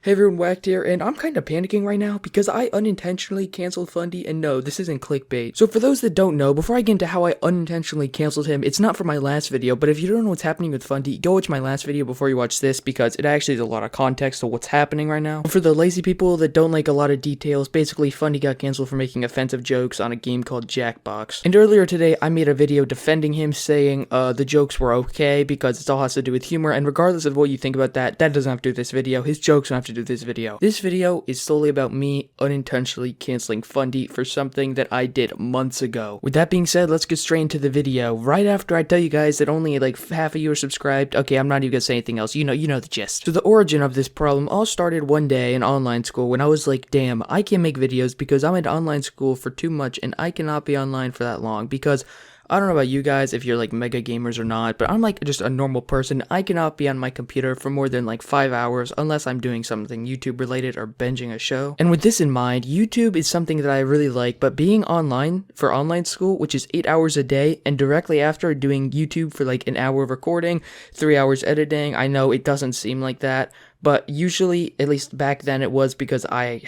Hey everyone, waccd here, and I'm kind of panicking right now because I unintentionally canceled Fundy, and no, this isn't clickbait. So for those that don't know, before I get into how I unintentionally canceled him, it's not for my last video, but if you don't know what's happening with Fundy, go watch my last video before you watch this because it actually has a lot of context to what's happening right now. For the lazy people that don't like a lot of details, basically Fundy got canceled for making offensive jokes on a game called Jackbox. And earlier today, I made a video defending him, saying the jokes were okay because it all has to do with humor, and regardless of what you think about that, that doesn't have to do with this video. His jokes don't have to do with this video. This video is solely about me unintentionally canceling Fundy for something that I did months ago. With that being said, let's get straight into the video. Right after I tell you guys that only like half of you are subscribed, okay, I'm not even gonna say anything else. You know the gist. So the origin of this problem all started one day in online school when I was like, damn, I can't make videos because I'm in online school for too much and I cannot be online for that long because I don't know about you guys if you're like mega gamers or not, but I'm like just a normal person. I cannot be on my computer for more than like 5 hours unless I'm doing something YouTube related or binging a show. And with this in mind, YouTube is something that I really like, but being online for online school, which is 8 hours a day, and directly after doing YouTube for like an hour of recording, 3 hours editing, I know it doesn't seem like that. But usually, at least back then, it was because I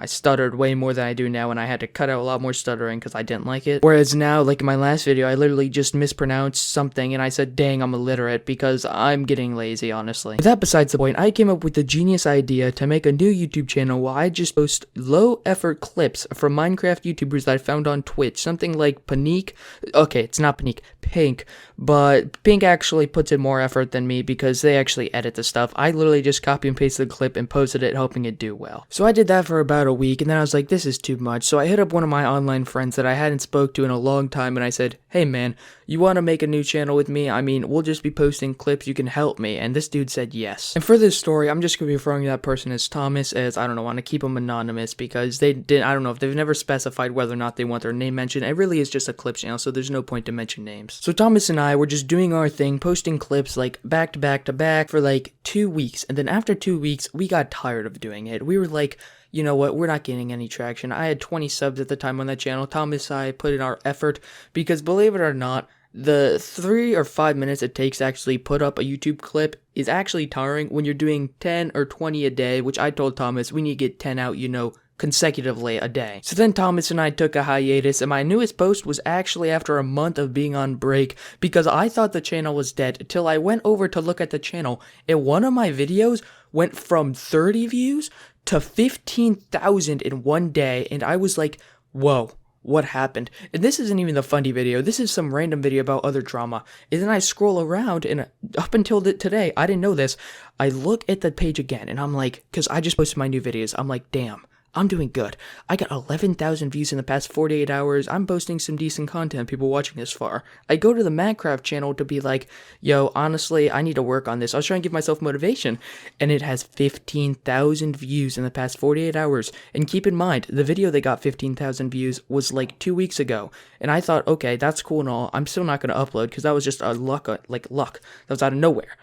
stuttered way more than I do now, and I had to cut out a lot more stuttering because I didn't like it. Whereas now, like in my last video, I literally just mispronounced something, and I said, dang, I'm illiterate, because I'm getting lazy, honestly. But that besides the point, I came up with the genius idea to make a new YouTube channel where I just post low-effort clips from Minecraft YouTubers that I found on Twitch. Something like Panique. Okay, it's not Panique, Pink. But Pink actually puts in more effort than me because they actually edit the stuff. I literally just copy and pasted the clip and posted it hoping it do well. So I did that for about a week and then I was like, this is too much. So I hit up one of my online friends that I hadn't spoke to in a long time and I said, hey man, you want to make a new channel with me? I mean, we'll just be posting clips, you can help me. And this dude said yes. And for this story, I'm just going to be referring to that person as Thomas, as I don't know, want to keep him anonymous because they didn't, I don't know if they've never specified whether or not they want their name mentioned. It really is just a clip channel, so there's no point to mention names. So Thomas and I were just doing our thing, posting clips like back to back to back for like 2 weeks. And then after 2 weeks, we got tired of doing it. We were like, you know what, we're not getting any traction. I had 20 subs at the time on that channel. Thomas and I put in our effort because believe it or not, the 3 or 5 minutes it takes to actually put up a YouTube clip is actually tiring when you're doing 10 or 20 a day, which I told Thomas we need to get 10 out, consecutively a day. So then Thomas and I took a hiatus, and my newest post was actually after a month of being on break because I thought the channel was dead until I went over to look at the channel, and one of my videos went from 30 views to 15,000 in one day, and I was like, whoa. What happened? And this isn't even the Fundy video. This is some random video about other drama. And then I scroll around, and up until today, I didn't know this. I look at the page again, and I'm like, because I just posted my new videos. I'm like, damn. I'm doing good. I got 11,000 views in the past 48 hours. I'm posting some decent content, people watching this far. I go to the Minecraft channel to be like, yo, honestly, I need to work on this. I was trying to give myself motivation. And it has 15,000 views in the past 48 hours. And keep in mind, the video that got 15,000 views was like 2 weeks ago. And I thought, okay, that's cool and all. I'm still not going to upload because that was just a luck. That was out of nowhere.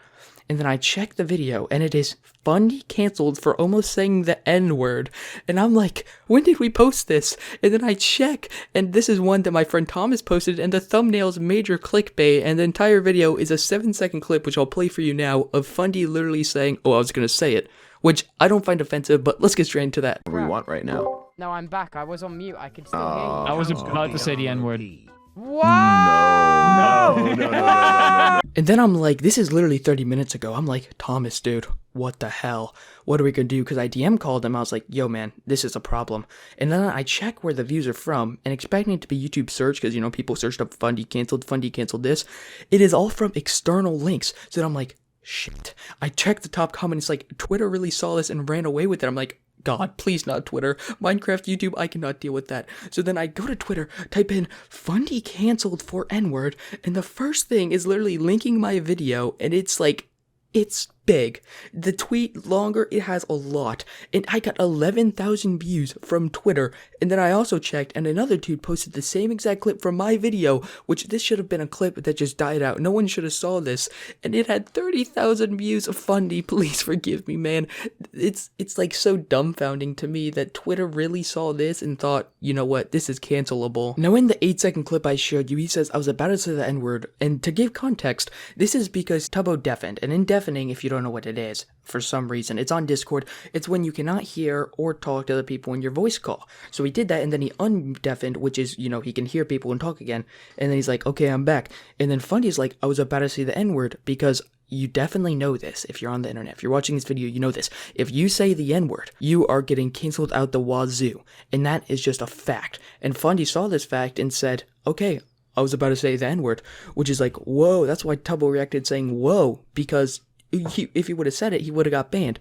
And then I check the video, and it is Fundy canceled for almost saying the N-word. And I'm like, when did we post this? And then I check, and this is one that my friend Thomas posted, and the thumbnail's major clickbait, and the entire video is a 7-second clip, which I'll play for you now, of Fundy literally saying, oh, I was gonna say it, which I don't find offensive, but let's get straight into that. What do we want right now? No, I'm back. I was on mute. I could still hear you. I was about to say the N-word. Whoa! No. And then I'm like, this is literally 30 minutes ago. I'm like, Thomas, dude, what the hell? What are we gonna do? Because I DM called him. I was like, yo, man, this is a problem. And then I check where the views are from and expecting it to be YouTube search because, people searched up Fundy canceled this. It is all from external links. So then I'm like, shit. I checked the top comment. It's like, Twitter really saw this and ran away with it. I'm like, God, please not Twitter. Minecraft, YouTube, I cannot deal with that. So then I go to Twitter, type in Fundy canceled for N-word, and the first thing is literally linking my video, and it's like, it's big. The tweet longer, it has a lot. And I got 11,000 views from Twitter. And then I also checked, and another dude posted the same exact clip from my video, which this should have been a clip that just died out. No one should have saw this. And it had 30,000 views of Fundy. Please forgive me, man. It's like so dumbfounding to me that Twitter really saw this and thought, you know what, this is cancelable. Now in the 8-second clip I showed you, he says I was about to say the N-word. And to give context, this is because Tubbo deafened. And in deafening, if you don't know what it is, for some reason, it's on Discord. It's when you cannot hear or talk to other people in your voice call. So he did that, and then he undeafened, which is, you know, he can hear people and talk again. And then he's like, okay, I'm back. And then Fundy's like, I was about to say the N-word, because you definitely know this if you're on the internet. If you're watching this video, you know this. If you say the N-word, you are getting canceled out the wazoo. And that is just a fact. And Fundy saw this fact and said, okay, I was about to say the N-word, which is like, whoa. That's why Tubbo reacted saying, whoa, because if he would have said it, he would have got banned.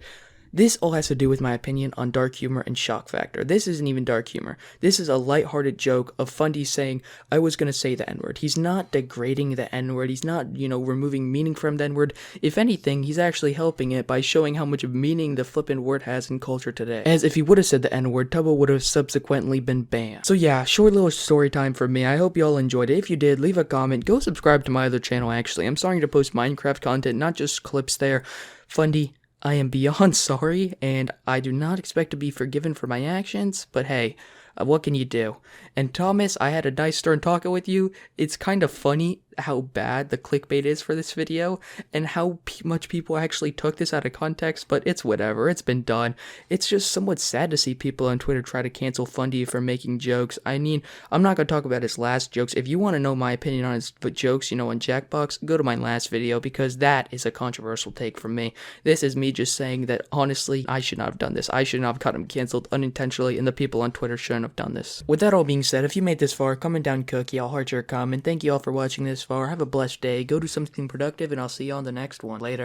This all has to do with my opinion on dark humor and shock factor. This isn't even dark humor. This is a lighthearted joke of Fundy saying, I was going to say the N-word. He's not degrading the N-word. He's not, you know, removing meaning from the N-word. If anything, he's actually helping it by showing how much meaning the flippin' word has in culture today. As if he would have said the N-word, Tubbo would have subsequently been banned. So yeah, short little story time for me. I hope y'all enjoyed it. If you did, leave a comment. Go subscribe to my other channel, actually. I'm starting to post Minecraft content, not just clips there. Fundy, I am beyond sorry, and I do not expect to be forgiven for my actions, but hey, what can you do? And Thomas, I had a nice turn talking with you. It's kind of funny how bad the clickbait is for this video, and how much people actually took this out of context, but it's whatever, it's been done. It's just somewhat sad to see people on Twitter try to cancel Fundy for making jokes. I mean, I'm not going to talk about his last jokes. If you want to know my opinion on his jokes, you know, on Jackbox, go to my last video, because that is a controversial take from me. This is me just saying that, honestly, I should not have done this. I should not have got him canceled unintentionally, and the people on Twitter shouldn't have done this. With that all being said, if you made this far, comment down cookie, I'll heart your comment. Thank you all for watching this far. Have a blessed day, go do something productive, and I'll see you on the next one. Later.